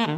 All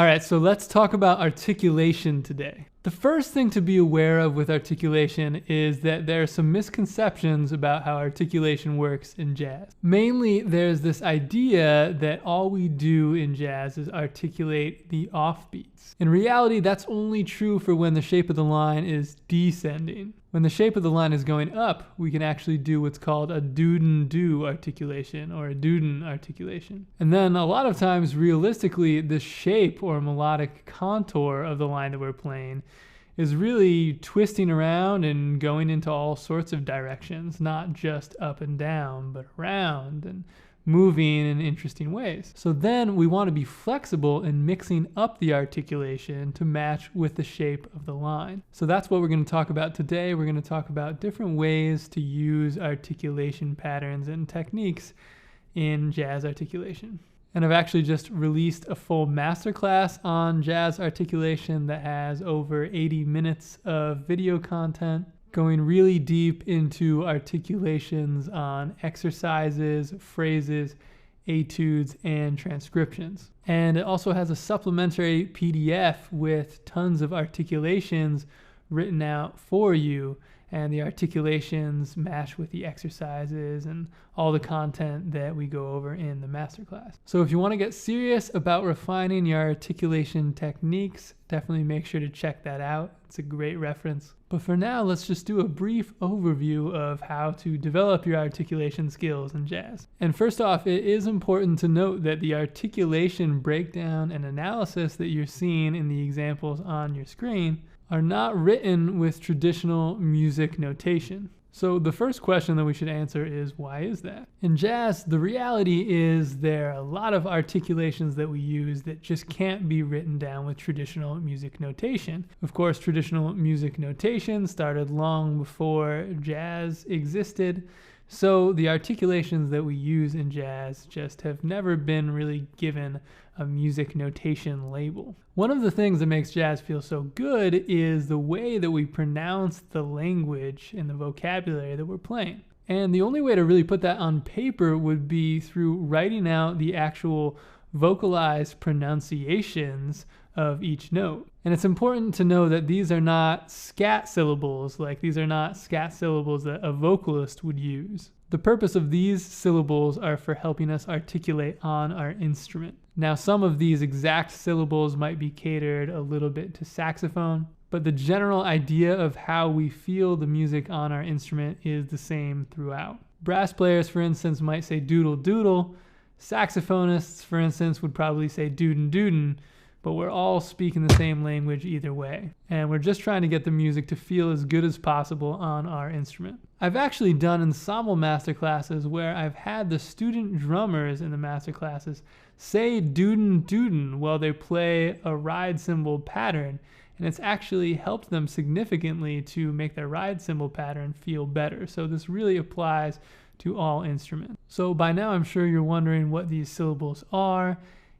right, so let's talk about articulation today. The first thing to be aware of with articulation is that there are some misconceptions about how articulation works in jazz. Mainly, there's this idea that all we do in jazz is articulate the offbeats. In reality, that's only true for when the shape of the line is descending. When the shape of the line is going up, we can actually do what's called a do-do articulation or a duden articulation. And then a lot of times, realistically, the shape or melodic contour of the line that we're playing is really twisting around and going into all sorts of directions, not just up and down, but around and moving in interesting ways. So then we want to be flexible in mixing up the articulation to match with the shape of the line. So that's what we're going to talk about today. We're going to talk about different ways to use articulation patterns and techniques in jazz articulation. And I've actually just released a full masterclass on jazz articulation that has over 80 minutes of video content, going really deep into articulations on exercises, phrases, etudes, and transcriptions. And it also has a supplementary PDF with tons of articulations written out for you, and the articulations match with the exercises and all the content that we go over in the masterclass. So if you want to get serious about refining your articulation techniques, definitely make sure to check that out. It's a great reference. But for now, let's just do a brief overview of how to develop your articulation skills in jazz. And first off, it is important to note that the articulation breakdown and analysis that you're seeing in the examples on your screen are not written with traditional music notation. So the first question that we should answer is, why is that? In jazz, the reality is there are a lot of articulations that we use that just can't be written down with traditional music notation. Of course, traditional music notation started long before jazz existed, so the articulations that we use in jazz just have never been really given a music notation label. One of the things that makes jazz feel so good is the way that we pronounce the language and the vocabulary that we're playing. And the only way to really put that on paper would be through writing out the actual vocalized pronunciations of each note. And it's important to know that these are not scat syllables, these are not scat syllables that a vocalist would use. The purpose of these syllables are for helping us articulate on our instrument. Now, some of these exact syllables might be catered a little bit to saxophone, but the general idea of how we feel the music on our instrument is the same throughout. Brass players, for instance, might say doodle doodle. Saxophonists, for instance, would probably say duden duden, but we're all speaking the same language either way. And we're just trying to get the music to feel as good as possible on our instrument. I've actually done ensemble masterclasses where I've had the student drummers in the masterclasses say duden duden while they play a ride cymbal pattern, and it's actually helped them significantly to make their ride cymbal pattern feel better. So this really applies to all instruments. So by now I'm sure you're wondering what these syllables are,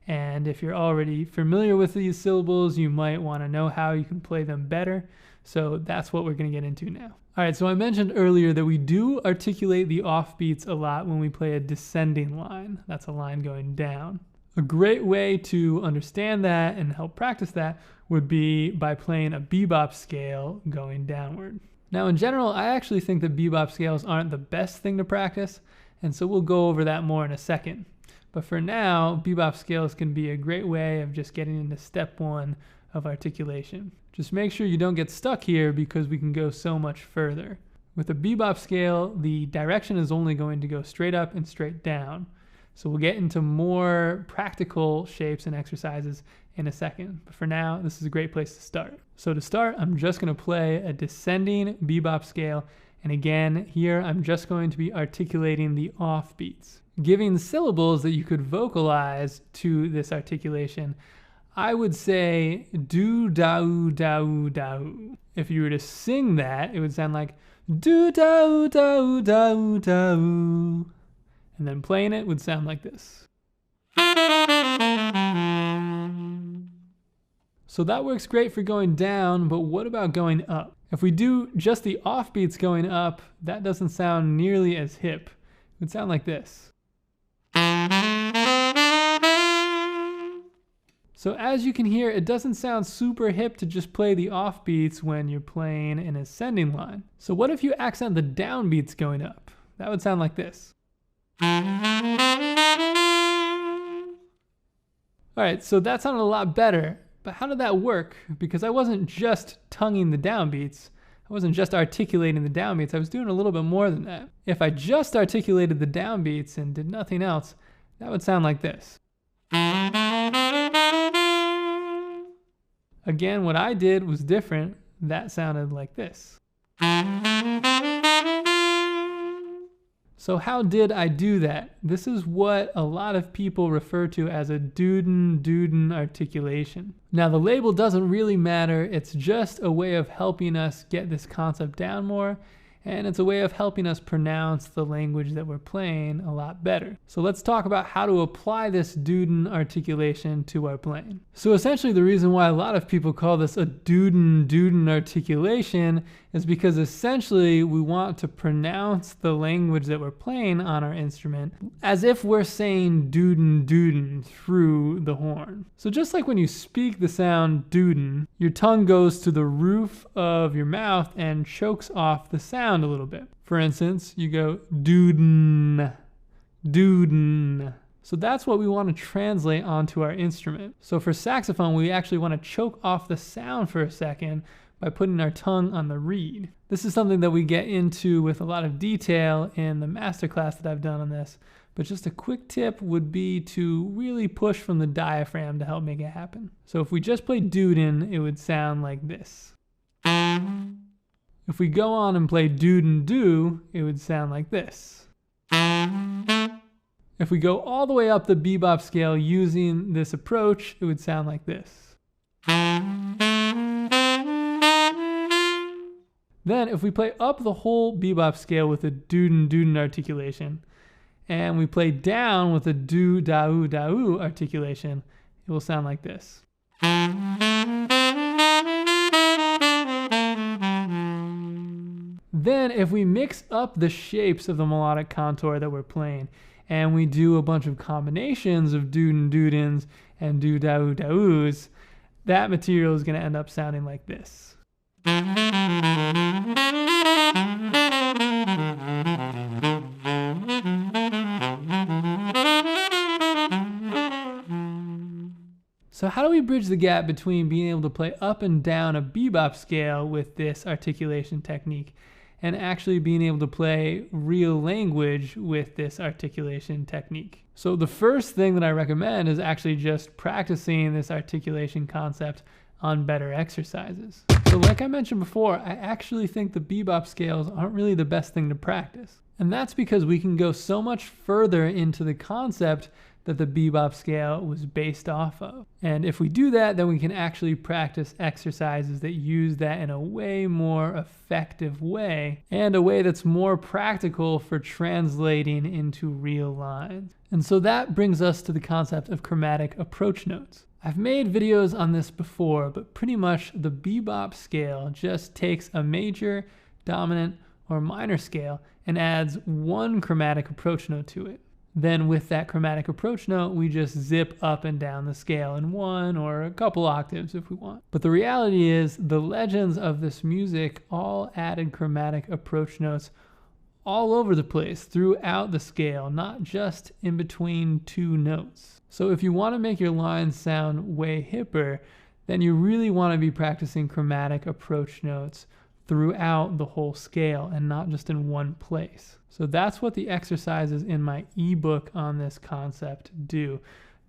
and if you're already familiar with these syllables, you might want to know how you can play them better. So that's what we're going to get into now. All right, so I mentioned earlier that we do articulate the offbeats a lot when we play a descending line. That's a line going down. A great way to understand that and help practice that would be by playing a bebop scale going downward. Now, in general, I actually think that bebop scales aren't the best thing to practice, and so we'll go over that more in a second. But for now, bebop scales can be a great way of just getting into step one of articulation. Just make sure you don't get stuck here because we can go so much further. With a bebop scale, the direction is only going to go straight up and straight down. So we'll get into more practical shapes and exercises in a second. But for now, this is a great place to start. So to start, I'm just going to play a descending bebop scale. And again, here I'm just going to be articulating the offbeats. Giving syllables that you could vocalize to this articulation, I would say do da da da. If you were to sing that, it would sound like do da da da da. And then playing it would sound like this. So that works great for going down, but what about going up? If we do just the offbeats going up, that doesn't sound nearly as hip. It would sound like this. So as you can hear, it doesn't sound super hip to just play the offbeats when you're playing an ascending line. So what if you accent the downbeats going up? That would sound like this. All right, so that sounded a lot better, but how did that work? Because I wasn't just tonguing the downbeats. I wasn't just articulating the downbeats. I was doing a little bit more than that. If I just articulated the downbeats and did nothing else, that would sound like this. Again, what I did was different. That sounded like this. So how did I do that? This is what a lot of people refer to as a duden articulation. Now the label doesn't really matter. It's just a way of helping us get this concept down more, and it's a way of helping us pronounce the language that we're playing a lot better. So let's talk about how to apply this duden articulation to our playing. So essentially the reason why a lot of people call this a duden articulation is because essentially we want to pronounce the language that we're playing on our instrument as if we're saying duden through the horn. So just like when you speak the sound duden, your tongue goes to the roof of your mouth and chokes off the sound a little bit. For instance, you go duden. So that's what we want to translate onto our instrument. So for saxophone, we actually want to choke off the sound for a second by putting our tongue on the reed. This is something that we get into with a lot of detail in the masterclass that I've done on this, but just a quick tip would be to really push from the diaphragm to help make it happen. So if we just play duden, it would sound like this. If we go on and play duden-do, it would sound like this. If we go all the way up the bebop scale using this approach, it would sound like this. Then if we play up the whole bebop scale with a duden articulation, and we play down with a do-da-oo articulation, it will sound like this. Then if we mix up the shapes of the melodic contour that we're playing, and we do a bunch of combinations of dudens and do-da-oos, that material is going to end up sounding like this. So how do we bridge the gap between being able to play up and down a bebop scale with this articulation technique and actually being able to play real language with this articulation technique? So the first thing that I recommend is actually just practicing this articulation concept on better exercises. So like I mentioned before, I actually think the bebop scales aren't really the best thing to practice. And that's because we can go so much further into the concept that the bebop scale was based off of. And if we do that, then we can actually practice exercises that use that in a way more effective way, and a way that's more practical for translating into real lines. And so that brings us to the concept of chromatic approach notes. I've made videos on this before, but pretty much the bebop scale just takes a major, dominant, or minor scale and adds one chromatic approach note to it. Then with that chromatic approach note, we just zip up and down the scale in one or a couple octaves if we want. But the reality is the legends of this music all added chromatic approach notes all over the place throughout the scale, not just in between two notes. So if you want to make your lines sound way hipper, then you really want to be practicing chromatic approach notes throughout the whole scale and not just in one place. So that's what the exercises in my ebook on this concept do.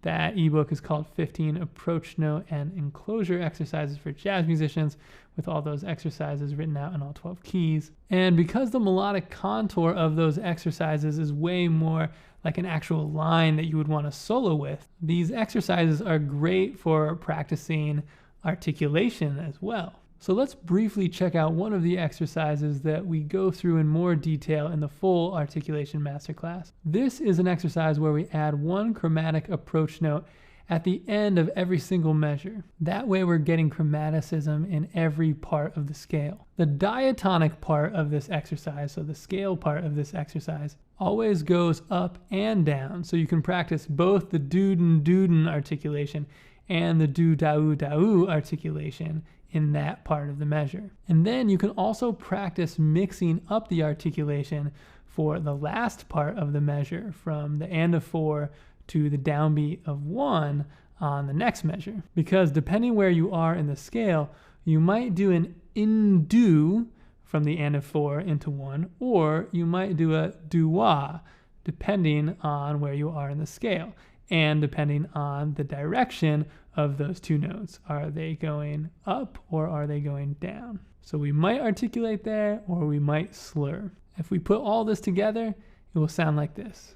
That ebook is called 15 Approach Note and Enclosure Exercises for Jazz Musicians, with all those exercises written out in all 12 keys. And because the melodic contour of those exercises is way more like an actual line that you would want to solo with, these exercises are great for practicing articulation as well. So let's briefly check out one of the exercises that we go through in more detail in the full articulation masterclass. This is an exercise where we add one chromatic approach note at the end of every single measure. That way we're getting chromaticism in every part of the scale. The diatonic part of this exercise, so the scale part of this exercise, always goes up and down. So you can practice both the doo-dun articulation and the do-da-oo articulation in that part of the measure. And then you can also practice mixing up the articulation for the last part of the measure, from the and of 4 to the downbeat of 1 on the next measure. Because depending where you are in the scale, you might do an in-do from the and of 4 into 1, or you might do a do-wah, depending on where you are in the scale, and depending on the direction of those two notes. Are they going up or are they going down? So we might articulate there, or we might slur. If we put all this together, it will sound like this.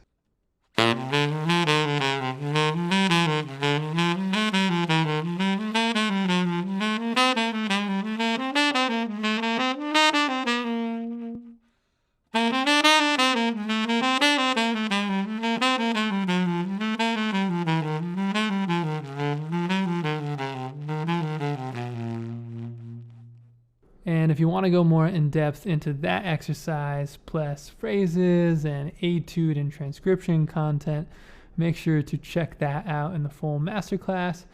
And if you want to go more in depth into that exercise, plus phrases and etude and transcription content, make sure to check that out in the full masterclass,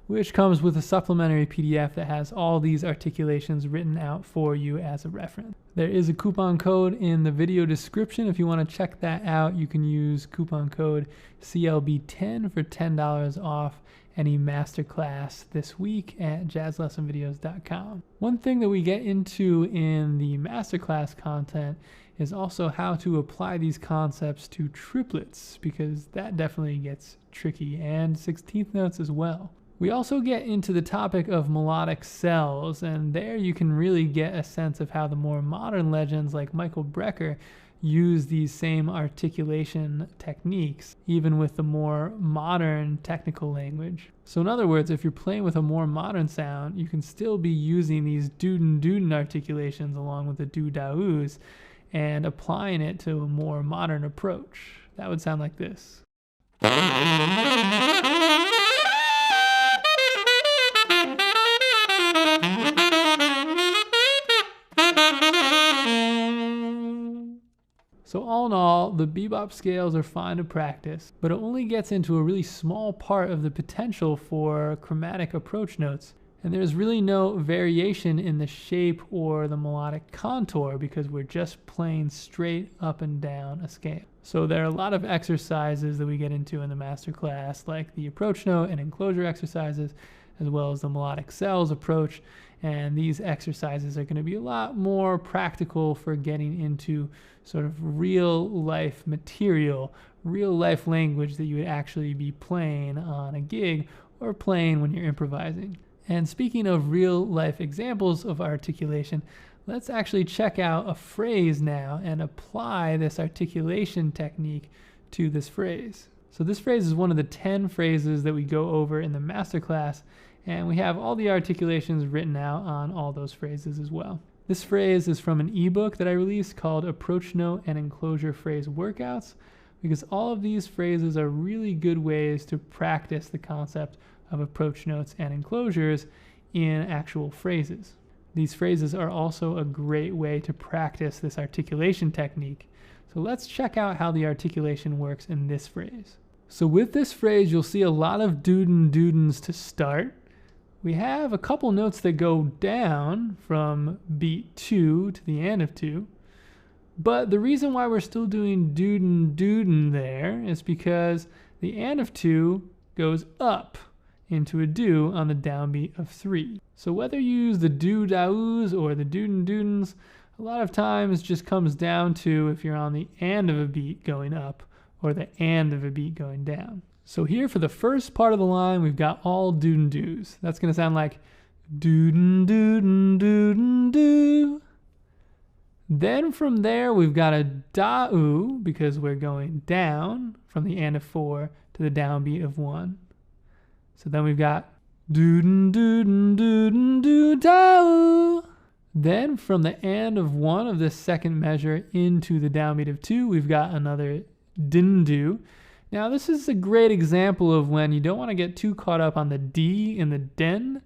which comes with a supplementary PDF that has all these articulations written out for you as a reference. There is a coupon code in the video description. If you want to check that out, you can use coupon code CLB10 for $10 off any masterclass this week at jazzlessonvideos.com. One thing that we get into in the masterclass content is also how to apply these concepts to triplets, because that definitely gets tricky, and 16th notes as well. We also get into the topic of melodic cells, and there you can really get a sense of how the more modern legends like Michael Brecker use these same articulation techniques, even with the more modern technical language. So in other words, if you're playing with a more modern sound, you can still be using these doo-dun articulations along with the do-da-oos and applying it to a more modern approach. That would sound like this. So all in all, the bebop scales are fine to practice, but it only gets into a really small part of the potential for chromatic approach notes. And there's really no variation in the shape or the melodic contour, because we're just playing straight up and down a scale. So there are a lot of exercises that we get into in the masterclass, like the approach note and enclosure exercises, as well as the melodic cells approach. And these exercises are going to be a lot more practical for getting into sort of real life material, real life language that you would actually be playing on a gig or playing when you're improvising. And speaking of real life examples of articulation, let's actually check out a phrase now and apply this articulation technique to this phrase. So this phrase is one of the 10 phrases that we go over in the masterclass, and we have all the articulations written out on all those phrases as well. This phrase is from an ebook that I released called Approach Note and Enclosure Phrase Workouts, because all of these phrases are really good ways to practice the concept of approach notes and enclosures in actual phrases. These phrases are also a great way to practice this articulation technique. So let's check out how the articulation works in this phrase. So with this phrase, you'll see a lot of doodin-doodins to start. We have a couple notes that go down from beat 2 to the and of 2. But the reason why we're still doing doodin-doodin there is because the and of 2 goes up into a do on the downbeat of 3. So whether you use the do-da-oos or the doodin-doodins, a lot of times just comes down to if you're on the and of a beat going up or the and of a beat going down. So here for the first part of the line, we've got all doodin-doos. That's going to sound like doodin-doodin-doodin-doo. Then from there, we've got a da-oo, because we're going down from the and of 4 to the downbeat of 1. So then we've got doodin-doodin-doodin-doo-da-oo. Then from the and of 1 of this second measure into the downbeat of 2, we've got another din-do. Now this is a great example of when you don't want to get too caught up on the D in the den.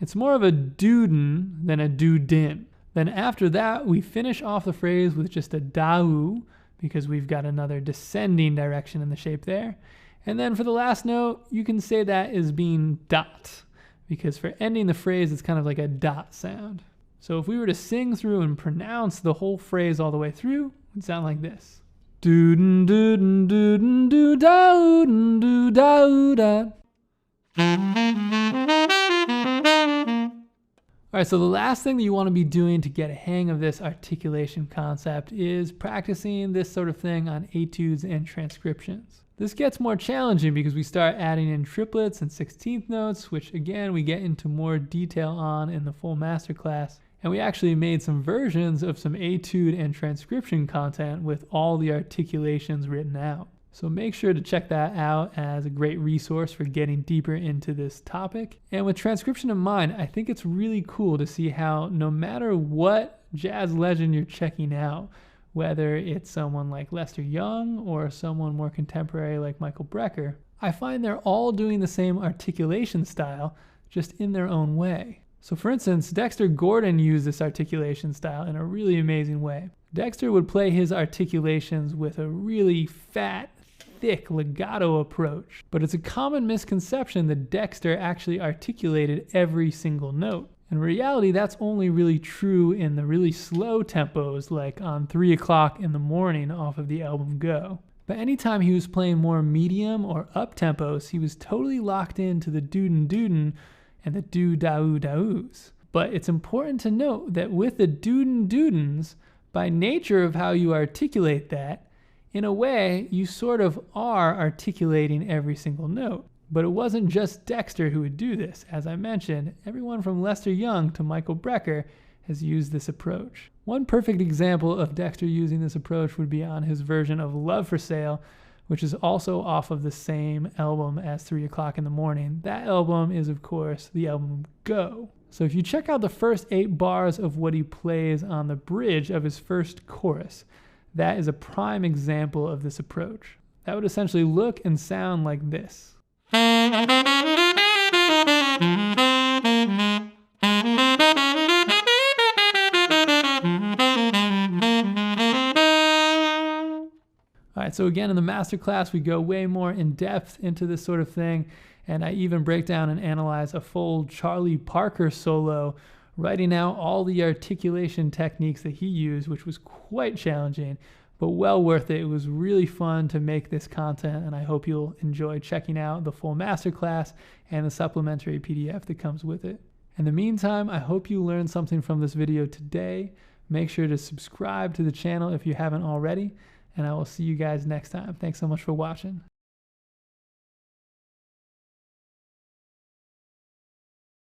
It's more of a duden than a do-din. Then after that, we finish off the phrase with just a dau, because we've got another descending direction in the shape there. And then for the last note, you can say that is being dot, because for ending the phrase, it's kind of like a dot sound. So if we were to sing through and pronounce the whole phrase all the way through, it would sound like this. Doo-dun, doo-dun, doo-dun, doo-dau-dun, doo-dau-da. All right, so the last thing that you want to be doing to get a hang of this articulation concept is practicing this sort of thing on etudes and transcriptions. This gets more challenging because we start adding in triplets and 16th notes, which again, we get into more detail on in the full masterclass. And we actually made some versions of some etude and transcription content with all the articulations written out. So make sure to check that out as a great resource for getting deeper into this topic. And with transcription in mind, I think it's really cool to see how no matter what jazz legend you're checking out, whether it's someone like Lester Young or someone more contemporary like Michael Brecker, I find they're all doing the same articulation style, just in their own way. So for instance, Dexter Gordon used this articulation style in a really amazing way. Dexter would play his articulations with a really fat, thick legato approach, but it's a common misconception that Dexter actually articulated every single note. In reality, that's only really true in the really slow tempos, like on 3 o'clock in the morning off of the album Go. But anytime he was playing more medium or up tempos, he was totally locked into the duden duden and the do-dau-daus. But it's important to note that with the duden dudens, by nature of how you articulate that, in a way, you sort of are articulating every single note. But it wasn't just Dexter who would do this. As I mentioned, everyone from Lester Young to Michael Brecker has used this approach. One perfect example of Dexter using this approach would be on his version of Love for Sale, which is also off of the same album as 3 o'clock in the morning. That album is, of course, the album Go. So if you check out the first 8 bars of what he plays on the bridge of his first chorus, that is a prime example of this approach. That would essentially look and sound like this. All right, so again, in the masterclass, we go way more in depth into this sort of thing, and I even break down and analyze a full Charlie Parker solo, writing out all the articulation techniques that he used, which was quite challenging, but well worth it. It was really fun to make this content, and I hope you'll enjoy checking out the full masterclass and the supplementary PDF that comes with it. In the meantime, I hope you learned something from this video today. Make sure to subscribe to the channel if you haven't already, and I will see you guys next time. Thanks so much for watching.